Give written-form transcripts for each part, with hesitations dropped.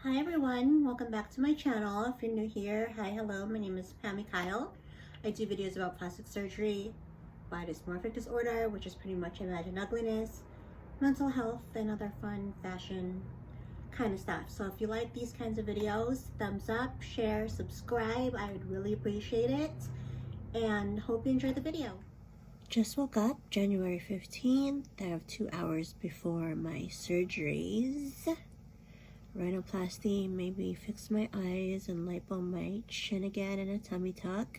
Hi everyone, welcome back to my channel. If you're new here, hi, hello, my name is Pammy Kyle. I do videos about plastic surgery, body dysmorphic disorder, which is pretty much imagined ugliness, mental health, and other fun fashion kind of stuff. So if you like these kinds of videos, thumbs up, share, subscribe, I would really appreciate it, and hope you enjoy the video. Just woke up, January 15th. I have 2 hours before my surgeries. Rhinoplasty, maybe fix my eyes and lipo my chin again and a tummy tuck.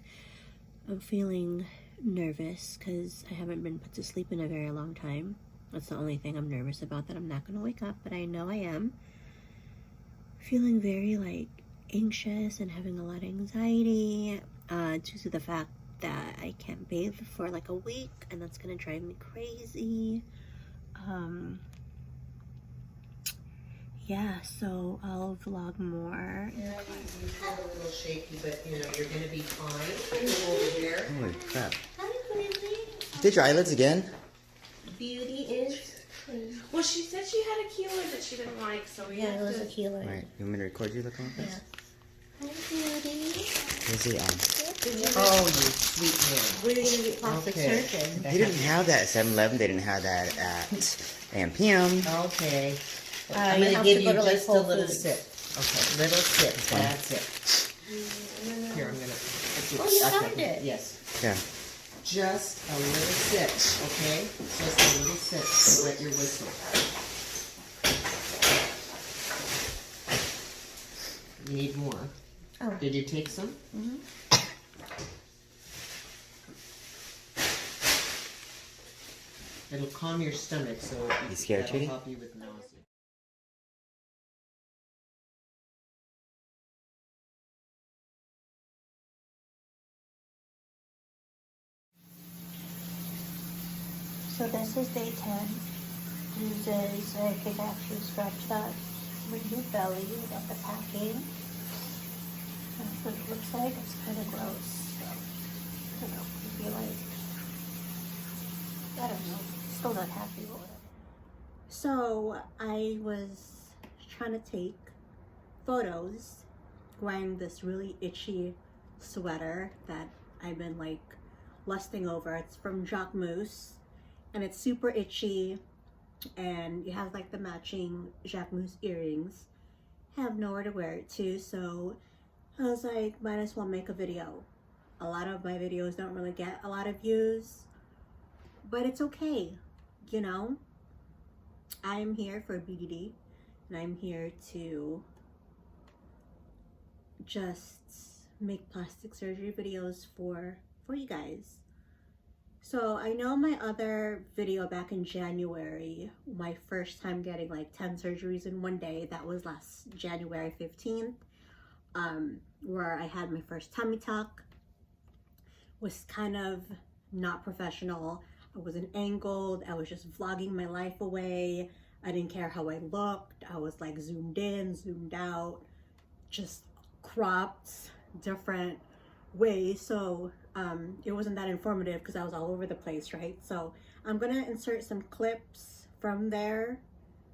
I'm feeling nervous because I haven't been put to sleep in a very long time. That's the only thing I'm nervous about, that I'm not going to wake up, but I know I am. Feeling very anxious and having a lot of anxiety due to the fact that I can't bathe for like a week, and that's going to drive me crazy. Yeah, so I'll vlog more. Yeah, you feel a little shaky, but you know, you're gonna be fine. Go over here. Holy crap. Hi, Quincy. Did your eyelids again? Beauty is clean. Well, she said she had a keloid that she didn't like, so we Yeah, have it was to... a keloid. Right, you want me to record you looking like this? Yeah. Hi, Beauty. Where's he on? Oh, you sweet man. We're going to be plastic Okay. surgeons. They didn't have that at 7-Eleven. They didn't have that at AM/PM. Okay. you I'm gonna have give to you go to, like, just a Whole little Foods. sip. Okay, little sip. That's it. Here, I'm gonna... Oh, you found it. Yes. Yeah. Just a little sip, okay? Just a little sip. Wet your whistle. You need more. Oh. Did you take some? Mm-hmm. It'll calm your stomach, so You scared, that'll Trudy? help you with nausea. So this is day 10. Tuesdays, I could actually stretch that with your belly without the packing. That's what it looks like. It's kind of gross. So, I don't know. I feel like, I don't know. Still not happy or whatever. So I was trying to take photos wearing this really itchy sweater that I've been lusting over. It's from Jacquemus, and it's super itchy, and it has the matching Jacquemus earrings. I have nowhere to wear it to, so I was like, might as well make a video. A lot of my videos don't really get a lot of views, but it's okay, you know? I'm here for BDD, and I'm here to just make plastic surgery videos for you guys. So I know my other video back in January, my first time getting 10 surgeries in one day, that was last January 15th, where I had my first tummy tuck, was kind of not professional. I wasn't angled, I was just vlogging my life away. I didn't care how I looked. I was zoomed in, zoomed out, just cropped different ways. So it wasn't that informative because I was all over the place, right? So I'm gonna insert some clips from there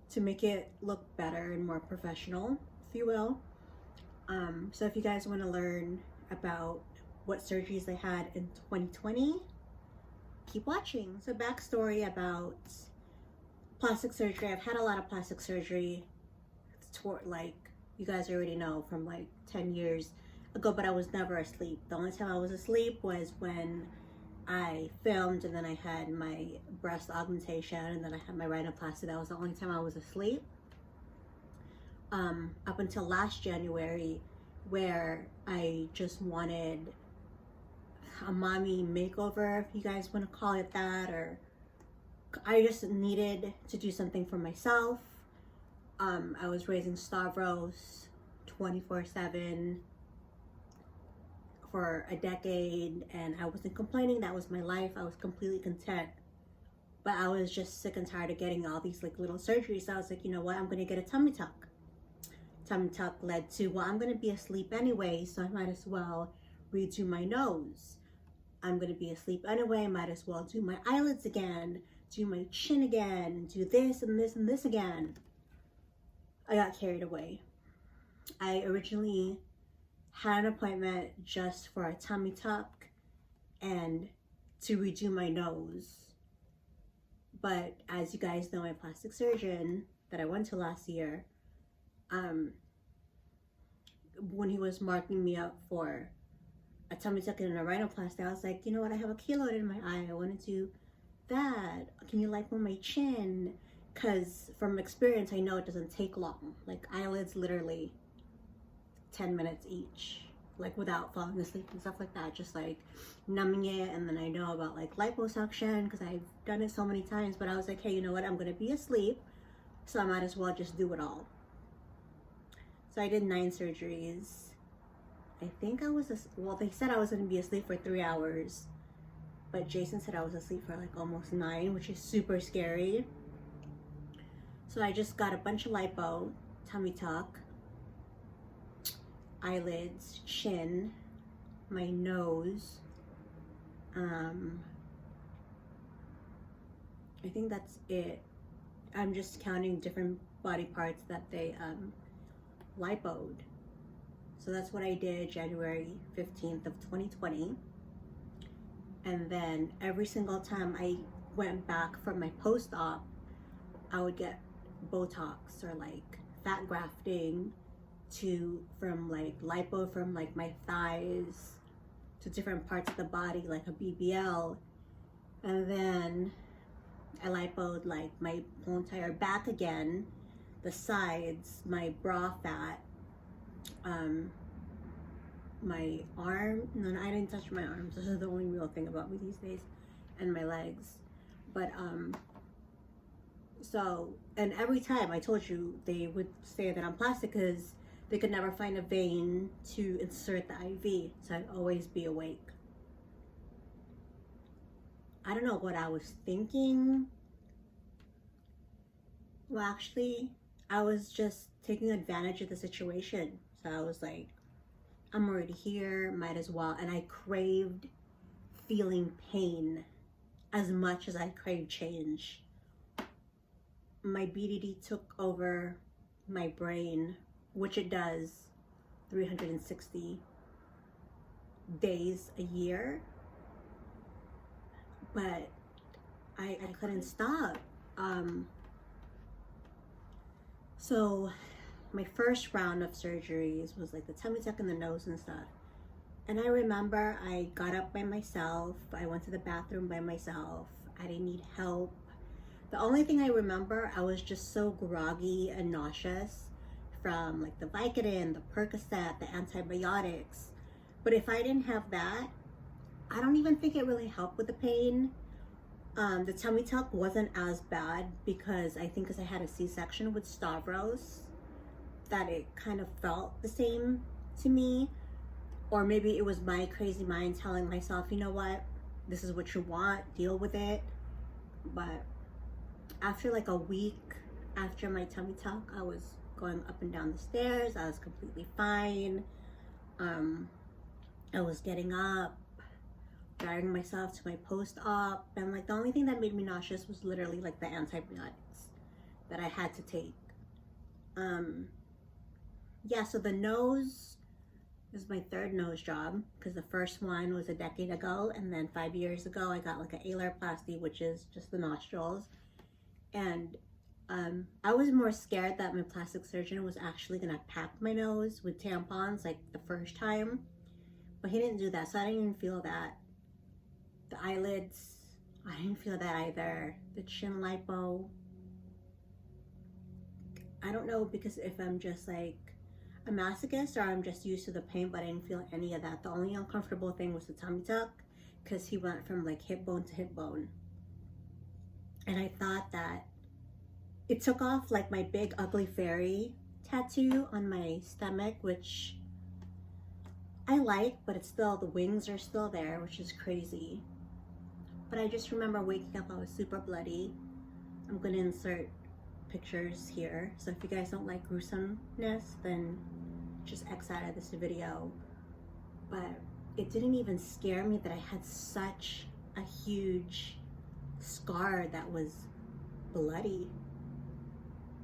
to make it look better and more professional, if you will. So if you guys want to learn about what surgeries I had in 2020, keep watching. So backstory about plastic surgery. I've had a lot of plastic surgery, you guys already know, from 10 years ago, but I was never asleep. The only time I was asleep was when I filmed, and then I had my breast augmentation, and then I had my rhinoplasty. That was the only time I was asleep. Up until last January, where I just wanted a mommy makeover, if you guys want to call it that, or I just needed to do something for myself. I was raising Stavros 24/7 for a decade, and I wasn't complaining. That was my life. I was completely content, but I was just sick and tired of getting all these little surgeries. So I was like, you know what, I'm gonna get a tummy tuck. Tummy tuck led to, well, I'm gonna be asleep anyway, so I might as well redo my nose. I'm gonna be asleep anyway, I might as well do my eyelids again, do my chin again, do this and this and this again. I got carried away. I originally had an appointment just for a tummy tuck and to redo my nose. But as you guys know, my plastic surgeon that I went to last year, when he was marking me up for a tummy tuck and a rhinoplasty, I was like, you know what, I have a keloid in my eye. I want to do that. Can you lipo my chin? Because from experience, I know it doesn't take long. Like eyelids, literally 10 minutes each, like without falling asleep and stuff like that, just like numbing it. And then I know about like liposuction because I've done it so many times, but I was like, hey, you know what, I'm gonna be asleep, so I might as well just do it all. So I did 9 surgeries. I think I was, well, they said I was gonna be asleep for 3 hours, but Jason said I was asleep for like almost 9, which is super scary. So I just got a bunch of lipo, tummy tuck, eyelids, chin, my nose. I think that's it. I'm just counting different body parts that they lipoed. So that's what I did January 15th of 2020. And then every single time I went back from my post-op, I would get Botox or like fat grafting from like lipo from like my thighs to different parts of the body, like a BBL. And then I lipoed like my whole entire back again, the sides, my bra fat, my arm. No, I didn't touch my arms. This is the only real thing about me these days, and my legs. But so, and every time I told you, they would say that I'm plastic because they could never find a vein to insert the IV, so I'd always be awake. I don't know what I was thinking. Well, actually, I was just taking advantage of the situation. So I was like, I'm already here, might as well. And I craved feeling pain as much as I craved change. My BDD took over my brain, which it does 360 days a year. But I couldn't stop. So my first round of surgeries was like the tummy tuck and the nose and stuff. And I remember I got up by myself. I went to the bathroom by myself. I didn't need help. The only thing I remember, I was just so groggy and nauseous from like the Vicodin, the Percocet, the antibiotics. But if I didn't have that, I don't even think it really helped with the pain. The tummy tuck wasn't as bad because I think because I had a C-section with Stavros, that it kind of felt the same to me. Or maybe it was my crazy mind telling myself, you know what, this is what you want, deal with it. But after like a week after my tummy tuck, I was going up and down the stairs. I was completely fine. I was getting up, driving myself to my post-op, and like the only thing that made me nauseous was literally like the antibiotics that I had to take. Yeah, so the nose is my third nose job because the first one was a decade ago, and then 5 years ago I got like an alaroplasty, which is just the nostrils. And I was more scared that my plastic surgeon was actually gonna pack my nose with tampons like the first time, but he didn't do that, so I didn't even feel that. The eyelids, I didn't feel that either. The chin lipo, I don't know, because if I'm just like a masochist or I'm just used to the pain, but I didn't feel any of that. The only uncomfortable thing was the tummy tuck because he went from like hip bone to hip bone. And I thought that it took off like my big ugly fairy tattoo on my stomach, which I like, but it's still, the wings are still there, which is crazy. But I just remember waking up, I was super bloody. I'm gonna insert pictures here, so if you guys don't like gruesomeness, then just X out of this video. But it didn't even scare me that I had such a huge scar that was bloody.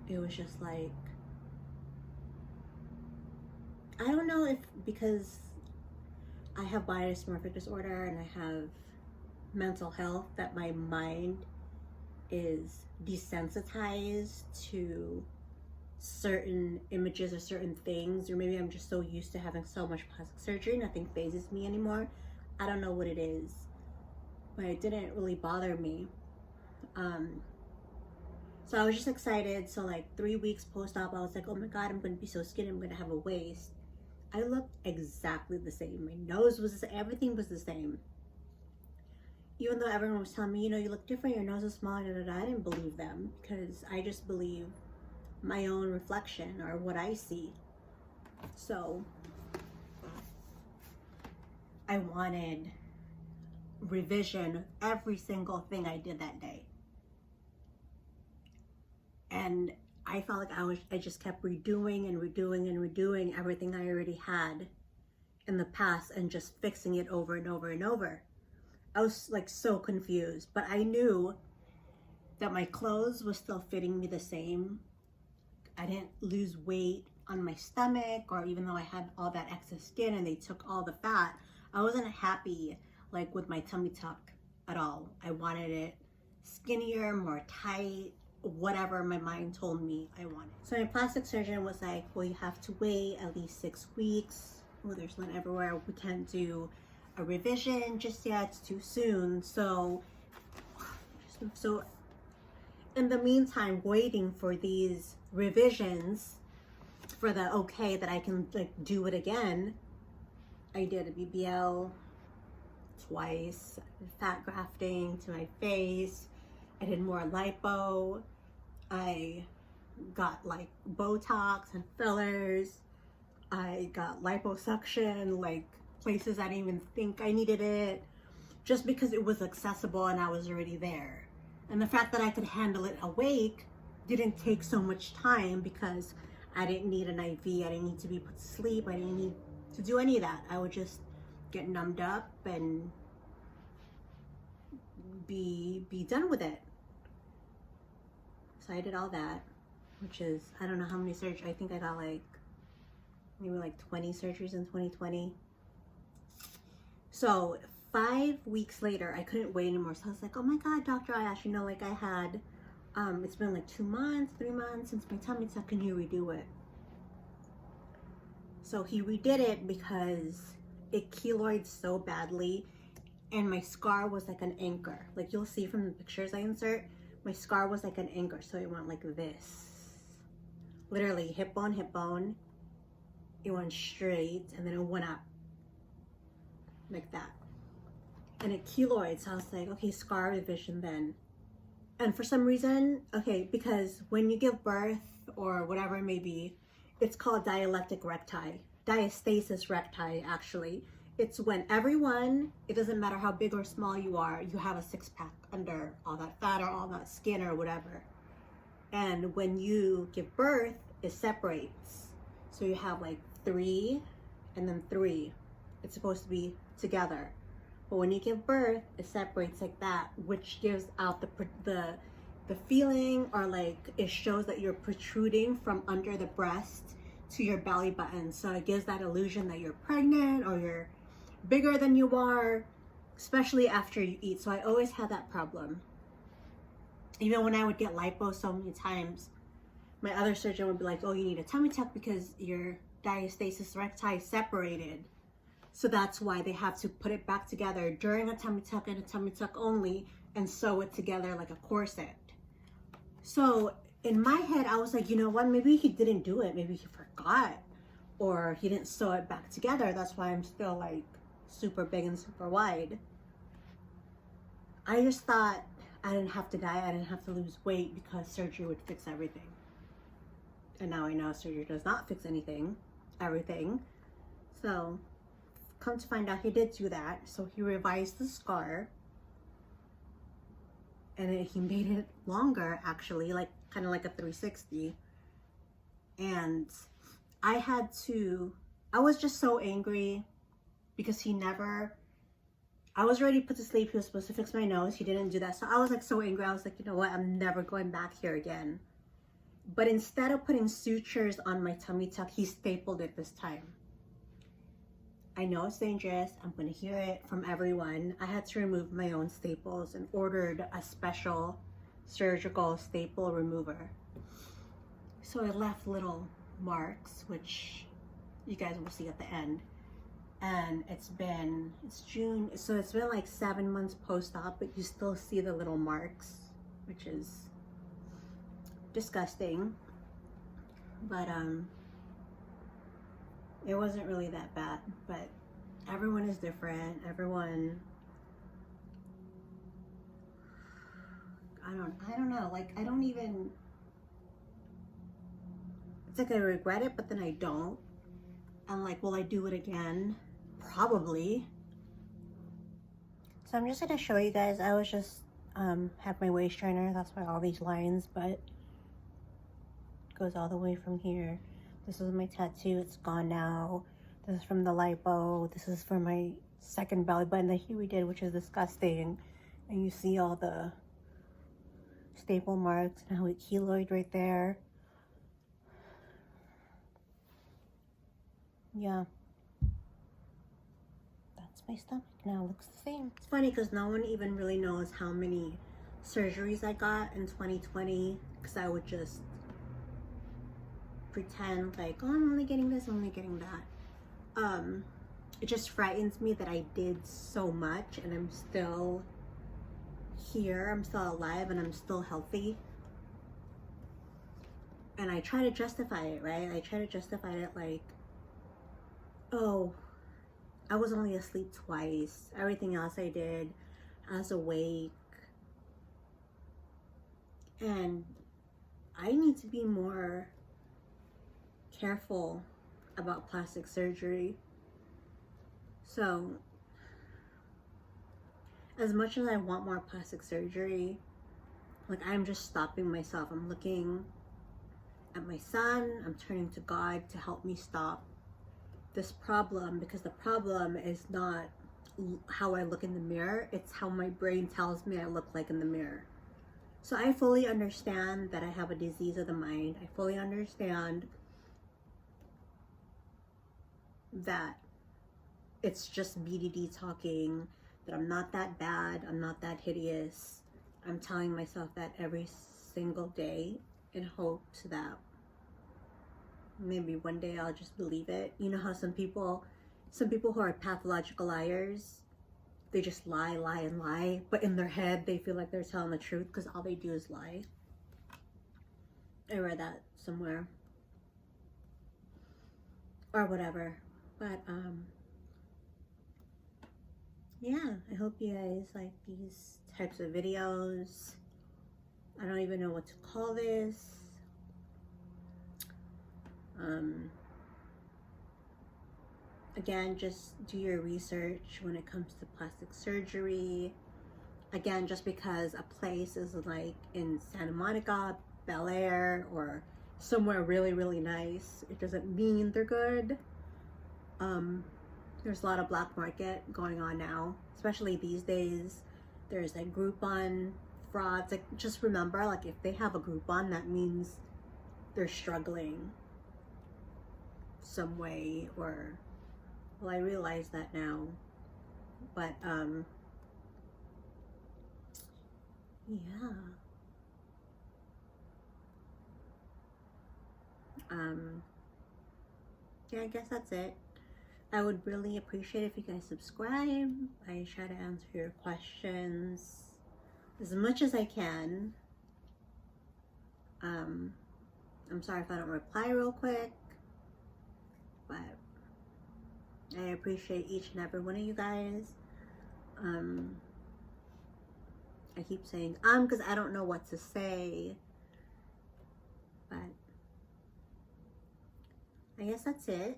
It was just like, I don't know if because I have dysmorphic disorder and I have mental health that my mind is desensitized to certain images or certain things, or maybe I'm just so used to having so much plastic surgery, nothing phases me anymore. I don't know what it is, but it didn't really bother me. So I was just excited. So like 3 weeks post-op, I was like, oh my God, I'm gonna be so skinny, I'm gonna have a waist. I looked exactly the same. My nose was the same, everything was the same. Even though everyone was telling me, you know, you look different, your nose is smaller, I didn't believe them, because I just believe my own reflection or what I see. So I wanted revision every single thing I did that day. And I felt like I just kept redoing and redoing and redoing everything I already had in the past and just fixing it over and over and over. I was like so confused, but I knew that my clothes was still fitting me the same. I didn't lose weight on my stomach, or even though I had all that excess skin and they took all the fat, I wasn't happy like with my tummy tuck at all. I wanted it skinnier, more tight, whatever my mind told me I wanted. So my plastic surgeon was like, well, you have to wait at least 6 weeks. Oh, there's lint everywhere. We can't do a revision just yet, it's too soon. So in the meantime, waiting for these revisions for the okay that I can like do it again, I did a BBL twice, fat grafting to my face. I did more lipo. I got like Botox and fillers. I got liposuction, like places I didn't even think I needed it, just because it was accessible and I was already there. And the fact that I could handle it awake didn't take so much time because I didn't need an IV. I didn't need to be put to sleep. I didn't need to do any of that. I would just get numbed up and be done with it. So I did all that, which is, I don't know how many surgeries. I think I got like maybe like 20 surgeries in 2020. So 5 weeks later, I couldn't wait anymore. So I was like, oh my God, Dr. Ayash, you know, like I had, it's been like 2 months, 3 months since my tummy tuck, can you redo it? So he redid it because it keloided so badly and my scar was like an anchor. Like you'll see from the pictures I insert, my scar was like an anchor. So it went like this. Literally hip bone, it went straight and then it went up like that. And it keloids. So I was like, okay, scar revision then. And for some reason, okay, because when you give birth or whatever it may be, it's called dialectic recti. Diastasis recti, actually. It's when everyone, it doesn't matter how big or small you are, you have a 6-pack under all that fat or all that skin or whatever. And when you give birth, it separates. So you have like 3 and then 3. It's supposed to be together. But when you give birth, it separates like that, which gives out the feeling, or like it shows that you're protruding from under the breast to your belly button. So it gives that illusion that you're pregnant or you're bigger than you are, especially after you eat. So I always had that problem. Even when I would get lipo so many times, my other surgeon would be like, oh, you need a tummy tuck because your diastasis recti separated. So that's why they have to put it back together during a tummy tuck and a tummy tuck only and sew it together like a corset. So in my head, I was like, you know what? Maybe he didn't do it. Maybe he forgot or he didn't sew it back together. That's why I'm still like super big and super wide. I just thought I didn't have to die. I didn't have to lose weight because surgery would fix everything. And now I know surgery does not fix everything. So come to find out, he did do that. So he revised the scar and he made it longer, actually, like kind of like a 360. And I was just so angry because I was already put to sleep. He was supposed to fix my nose. He didn't do that. So I was like so angry. I was like, you know what? I'm never going back here again. But instead of putting sutures on my tummy tuck, he stapled it this time. I know it's dangerous. I'm gonna hear it from everyone. I had to remove my own staples and ordered a special surgical staple remover. So it left little marks, which you guys will see at the end. And it's June, so it's been like 7 months post-op, but you still see the little marks, which is disgusting. But it wasn't really that bad, but everyone is different. Everyone, I don't know, like I don't even, it's like I regret it, but then I don't. I'm like, will I do it again? Probably. So I'm just gonna show you guys. I was just had my waist trainer, that's why all these lines, but it goes all the way from here. This is my tattoo, it's gone now. This is from the lipo. This is for my second belly button that Huey did, which is disgusting. And you see all the staple marks and how it keloid right there. Yeah. That's my stomach now, looks the same. It's funny because no one even really knows how many surgeries I got in 2020, because I would just pretend like, oh, I'm only getting this, I'm only getting that. It just frightens me that I did so much and I'm still here, I'm still alive, and I'm still healthy. And I try to justify it, right? I try to justify it like, oh, I was only asleep twice. Everything else I did, I was awake. And I need to be more careful about plastic surgery. So, as much as I want more plastic surgery, like I'm just stopping myself. I'm looking at my son, I'm turning to God to help me stop this problem, because the problem is not how I look in the mirror, it's how my brain tells me I look like in the mirror. So I fully understand that I have a disease of the mind. I fully understand that it's just BDD talking, that I'm not that bad, I'm not that hideous. I'm telling myself that every single day in hopes that maybe one day I'll just believe it. You know how some people who are pathological liars, they just lie, lie, and lie, but in their head they feel like they're telling the truth because all they do is lie. I read that somewhere. Or whatever. But yeah, I hope you guys like these types of videos. I don't even know what to call this. Again, just do your research when it comes to plastic surgery. Again, just because a place is like in Santa Monica, Bel Air, or somewhere really, really nice, it doesn't mean they're good. There's a lot of black market going on now, especially these days. There's like Groupon frauds. Like, just remember, like if they have a Groupon, that means they're struggling some way, or, well, I realize that now, but yeah, yeah, I guess that's it. I would really appreciate if you guys subscribe. I try to answer your questions as much as I can. I'm sorry if I don't reply real quick, but I appreciate each and every one of you guys. I keep saying because I don't know what to say, but I guess that's it.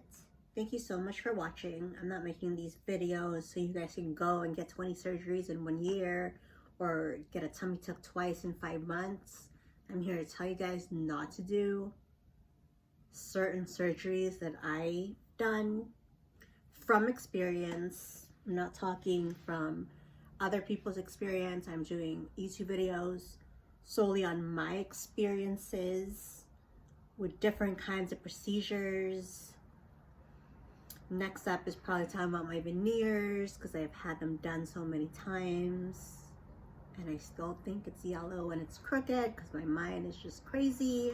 Thank you so much for watching. I'm not making these videos so you guys can go and get 20 surgeries in 1 year or get a tummy tuck twice in 5 months. I'm here to tell you guys not to do certain surgeries that I've done from experience. I'm not talking from other people's experience. I'm doing YouTube videos solely on my experiences with different kinds of procedures. Next up is probably talking about my veneers because I've had them done so many times. And I still think it's yellow and it's crooked because my mind is just crazy.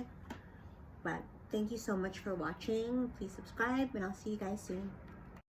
But thank you so much for watching. Please subscribe and I'll see you guys soon.